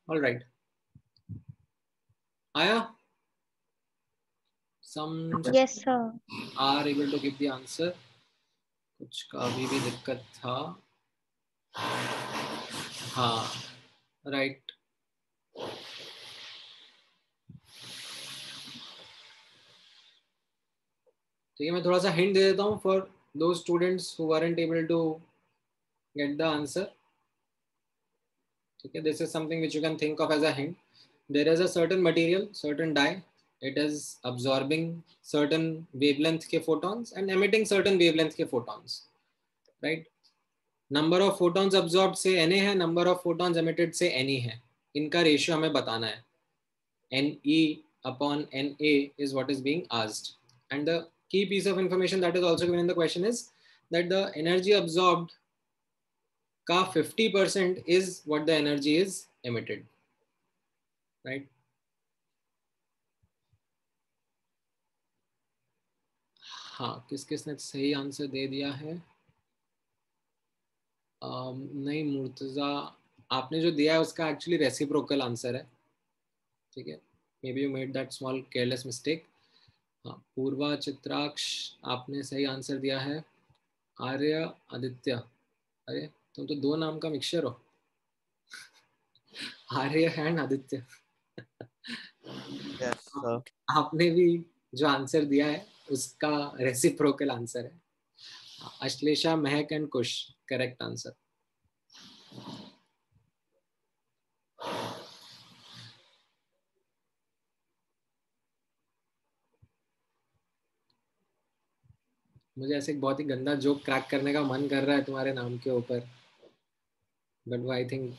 All right. Aya, some Yes, sir. are able to give the answer. कुछ का अभी भी दिक्कत था. हाँ, right. ठीक है, मैं थोड़ा सा हिंट दे देता हूँ for those students who weren't able to get the answer. ठीक है, this is something which you can think of as a hint. There is a certain material, certain dye. It is absorbing certain wavelength के photons and emitting certain wavelength के photons. Right? Number of photons absorbed से Na है, number of photons emitted से Ne है. इनका ratio हमें बताना है. Ne upon Na is what is being asked. And the key piece of information that is also given in the question is that the energy absorbed का 50% is what the energy is emitted. Right? हाँ, किसने सही answer दे दिया है? नहीं मुर्तजा, आपने जो दिया है उसका एक्चुअली रेसिप्रोकल आंसर है. ठीक है, may be you made that small careless mistake. हाँ, पूर्वा चित्राक्ष, आपने सही आंसर दिया है. आर्य आदित्य, अरे तुम तो दो नाम का मिक्सचर हो. आर्य एंड आदित्य. Yes, sir. आपने भी जो आंसर दिया है उसका रेसिप्रोकल आंसर है. अश्लेषा, महक एंड कुश, करेक्ट आंसर. मुझे ऐसे एक बहुत ही गंदा जोक क्रैक करने का मन कर रहा है तुम्हारे नाम के ऊपर, बट वो आई थिंक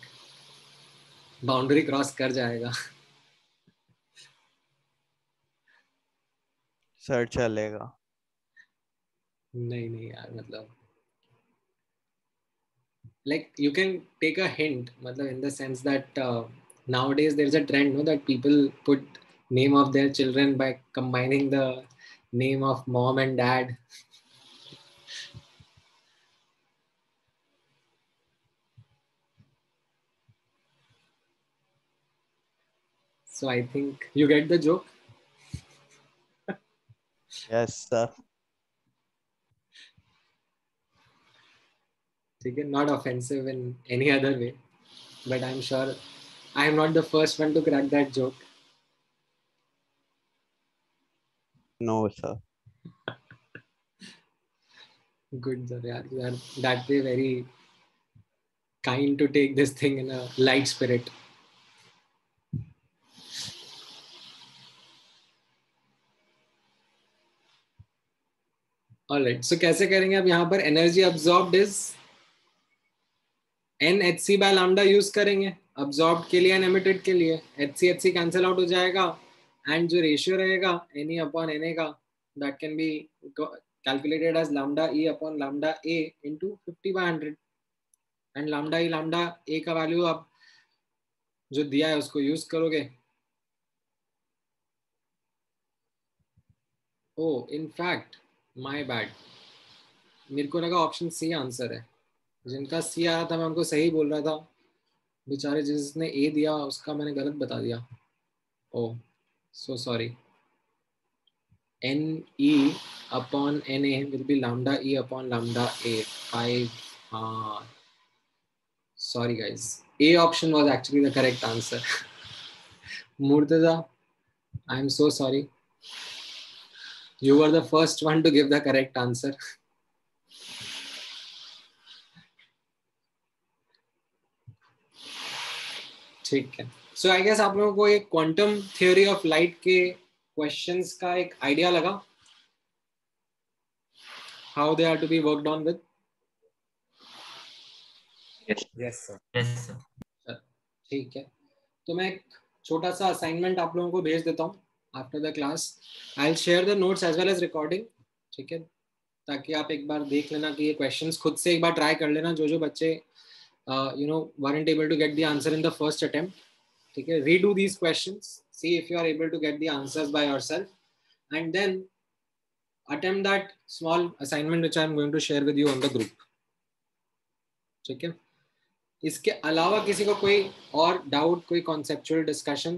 बाउंड्री क्रॉस कर जाएगा. सर चलेगा. नहीं यार, मतलब like you can take a hint, मतलब in the sense that nowadays there is a trend, no, that people put name of their children by combining the name of mom and dad. So I think you get the joke. Yes, sir. ठीक है, not offensive in any other way, but I'm sure I am not the first one to crack that joke. No, sir. Good, sir. Yeah, you are that way very kind to take this thing in a light spirit. All right. So कैसे करेंगे अब? यहाँ पर energy absorbed is NHC by lambda use करेंगे absorbed के लिए and emitted के लिए. HC cancel out हो जाएगा and जो ratio रहेगा Ne upon Na का, that can be calculated as lambda E upon lambda A into 50 by 100. And lambda E lambda A का वैल्यू आप जो दिया है उसको यूज करोगे. Oh, in fact, my bad. मेरे को लगा ऑप्शन सी आंसर है. जिनका सी आया था मैं उनको सही बोल रहा था, बेचारे जिसने ए दिया उसका मैंने गलत बता दिया. Oh, so sorry. Ne upon Na will be lambda E upon lambda A. 5. Sorry guys. A option was actually the correct answer. Murtaza, I'm so sorry. You were the first one to give the correct answer. ठीक है. So I guess आप लोगों को एक quantum theory of light के questions का एक idea लगा, how they are to be worked on with. Yes, sir. Yes, sir. ठीक है, तो मैं एक छोटा सा असाइनमेंट आप लोगों को भेज देता हूँ after the class. I will share the notes as well as recording. ठीक है, ताकि आप एक बार देख लेना कि ये क्वेश्चंस खुद से एक बार ट्राई कर लेना. जो बच्चे weren't able to get the answer in the first attempt, ठीक है, redo these questions, see if you are able to get the answers by yourself, and then attempt that small assignment which I am going to share with you on the group. ठीक है, इसके अलावा किसी को कोई और doubt, कोई conceptual discussion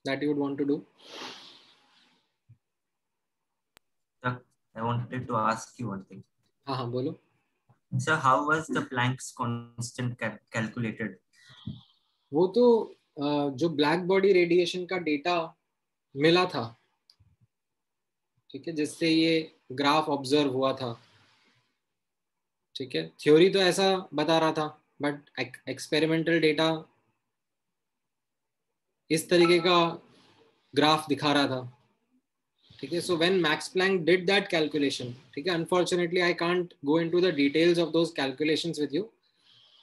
that you would want to do? I wanted to ask you one thing. हाँ बोलो. So how was the Planck's constant calculated? वो तो जो ब्लैक बॉडी रेडिएशन का डेटा मिला था, ठीक है, जिससे ये ग्राफ ऑब्जर्व हुआ था, ठीक है. थ्योरी तो ऐसा बता रहा था, बट एक्सपेरिमेंटल डेटा इस तरीके का ग्राफ दिखा रहा था, ठीक है. So when Max Planck did that calculation, ठीक है, unfortunately I can't go into the details of those calculations with you,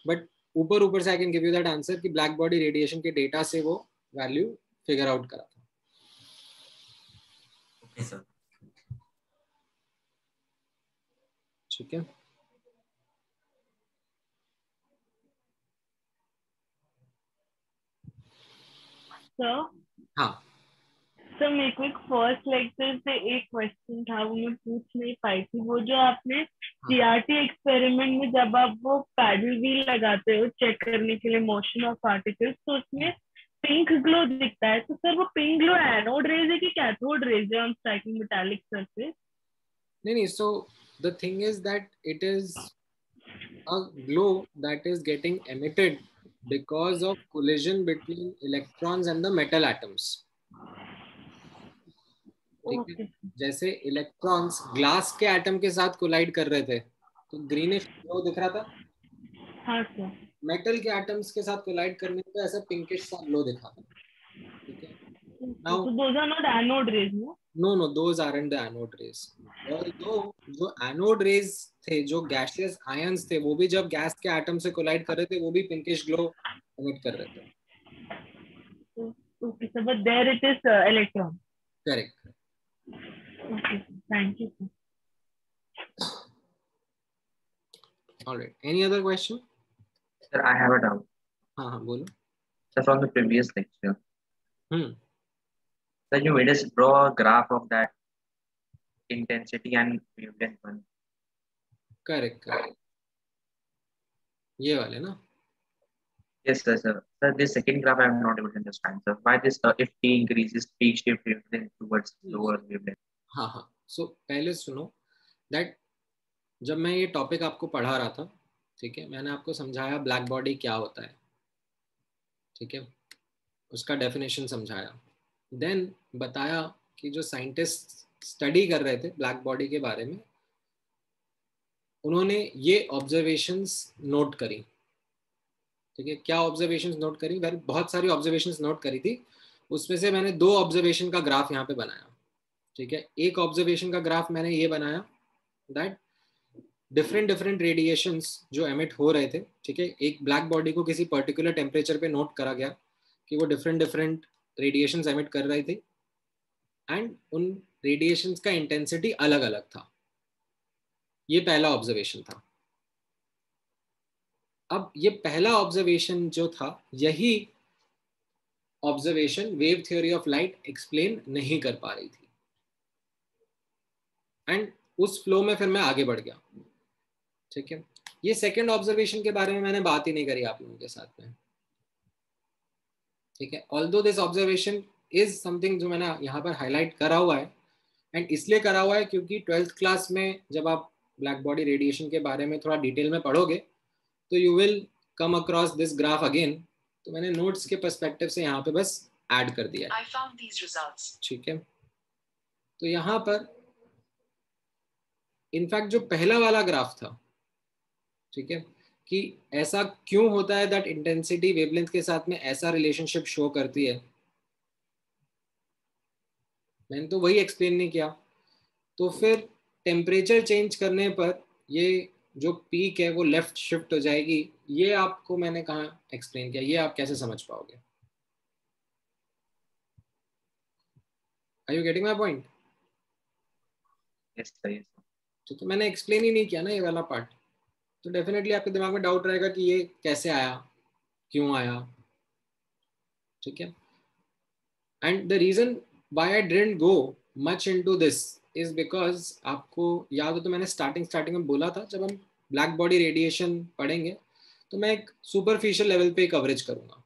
but ऊपर से I can give you that answer कि ब्लैक बॉडी रेडिएशन के डेटा से वो वैल्यू फिगर आउट करा था. Okay sir. ठीक है. सर हाँ सर, मेरे को एक फर्स्ट लेक्चर से एक क्वेश्चन था, वो मैं पूछ नहीं पाई थी. वो जो आपने सीआरटी एक्सपेरिमेंट में जब आप वो पैडल व्हील लगाते हो चेक करने के लिए मोशन ऑफ पार्टिकल्स, तो उसमें पिंक ग्लो दिखता है. तो सर वो पिंक ग्लो एनोड रेज है कि कैथोड रेज है ऑन स्ट्राइकिंग मेटालिक सरफेस? नहीं. So the thing is that it is a glow that is getting emitted because of collision between electrons and the metal atoms. ठीक है. जैसे electrons glass के atom के साथ collide कर रहे थे तो ग्रीनिश ग्लो दिख रहा था. हाँ सर. मेटल के एटम्स के साथ कोलाइड करने पे ऐसा पिंकिश सा ग्लो दिखा था. ठीक है. Now, so those are not anode rays, no? No, those aren't the anode rays. Although जो anode rays थे, जो gaseous ions थे, वो भी जब गैस के एटम से कोलाइड कर रहे थे, वो भी पिंकिश ग्लो एमिट कर रहे थे. Okay, so but there it is electron. Correct. Okay, thank you. All right. Any other question? Sir, I have a doubt. हाँ बोलो. Sir, from the previous lecture. Sir, you made us draw a graph of that intensity and wavelength one. Correct. ये वाले ना? Yes, sir. Sir, this second graph I am not able to understand, sir. Why this if T increases, peak shift wavelength towards lower wavelength? हाँ. So पहले सुनो that जब मैं ये topic आपको पढ़ा रहा था, ठीक है, मैंने आपको समझाया ब्लैक बॉडी क्या होता है, ठीक है, उसका डेफिनेशन समझाया. देन बताया कि जो साइंटिस्ट स्टडी कर रहे थे ब्लैक बॉडी के बारे में, उन्होंने ये ऑब्जर्वेशंस नोट करी. ठीक है. क्या ऑब्जर्वेशंस नोट करी? बहुत सारी ऑब्जर्वेशंस नोट करी थी. उसमें से मैंने 2 ऑब्जर्वेशन का ग्राफ यहाँ पे बनाया. ठीक है. एक ऑब्जर्वेशन का ग्राफ मैंने ये बनाया दैट डिफरेंट रेडिएशंस जो एमिट हो रहे थे, ठीक है, एक ब्लैक बॉडी को किसी पर्टिकुलर टेम्परेचर पे नोट करा गया कि वो डिफरेंट रेडिएशंस एमिट कर रही थी एंड उन रेडिएशंस का इंटेंसिटी अलग अलग था. ये पहला ऑब्जर्वेशन था. अब ये पहला ऑब्जर्वेशन जो था, यही observation wave theory of light explain नहीं कर पा रही थी एंड उस फ्लो में फिर मैं आगे बढ़ गया. ठीक है. ये सेकंड ऑब्जर्वेशन के बारे में मैंने बात ही नहीं करी आप लोगों के साथ में. ठीक है. Although this observation is something जो मैंने यहाँ पर हाईलाइट करा हुआ है एंड इसलिए करा हुआ है क्योंकि 12th क्लास में जब आप ब्लैक बॉडी रेडिएशन के बारे में थोड़ा डिटेल में पढ़ोगे तो you will come across this graph again. तो मैंने नोट्स के पर्सपेक्टिव से यहाँ पे बस ऐड कर दिया है. ठीक है. तो यहाँ पर इनफैक्ट जो पहला वाला ग्राफ था, ठीक है, कि ऐसा क्यों होता है दैट इंटेंसिटी वेवलेंथ के साथ में ऐसा रिलेशनशिप शो करती है, मैंने तो वही एक्सप्लेन नहीं किया. तो फिर टेम्परेचर चेंज करने पर ये जो पीक है वो लेफ्ट शिफ्ट हो जाएगी. ये आपको मैंने कहाँ एक्सप्लेन किया, ये आप कैसे समझ पाओगे? Are you getting my point? Yes, sir. तो मैंने एक्सप्लेन ही नहीं किया ना ये वाला पार्ट, तो डेफिनेटली आपके दिमाग में डाउट रहेगा कि ये कैसे आया, क्यों आया. ठीक है. And the reason why I didn't go much into this is because आपको याद हो तो मैंने स्टार्टिंग में बोला था, जब हम ब्लैक बॉडी रेडिएशन पढ़ेंगे तो मैं एक सुपरफिशियल लेवल पे कवरेज करूंगा,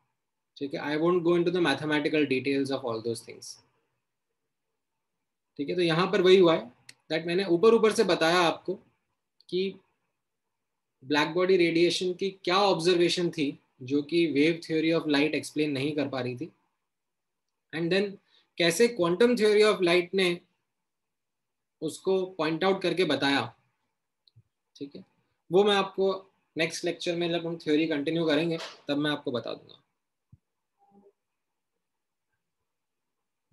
ठीक है. I won't go into the mathematical details of all those things, ठीक है. तो यहाँ पर वही हुआ है दैट मैंने ऊपर ऊपर से बताया आपको कि ब्लैक बॉडी रेडिएशन की क्या ऑब्जर्वेशन थी जो कि wave theory of light explain नहीं कर पा रही थी, एंड देन कैसे क्वांटम थ्योरी ऑफ लाइट ने उसको पॉइंट आउट करके बताया, ठीक है. वो मैं आपको नेक्स्ट लेक्चर में जब हम थ्योरी कंटिन्यू करेंगे तब मैं आपको बता दूंगा,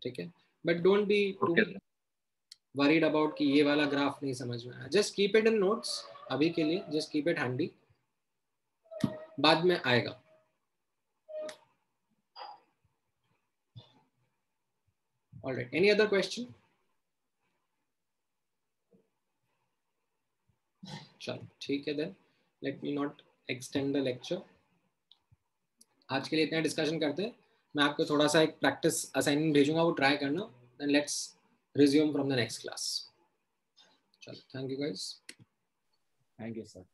ठीक है. But don't be to worried about कि ये वाला ग्राफ नहीं समझ में आया. Just keep it in notes अभी के लिए, जस्ट कीप इट हैंडी, बाद में आएगा. Alright, any other question? चलो ठीक है, then let me not extend the lecture. आज के लिए इतना डिस्कशन करते हैं. मैं आपको थोड़ा सा एक प्रैक्टिस असाइनमेंट भेजूंगा, वो ट्राई करना, then let's resume from the next class. चलो, thank you guys. Thank you sir.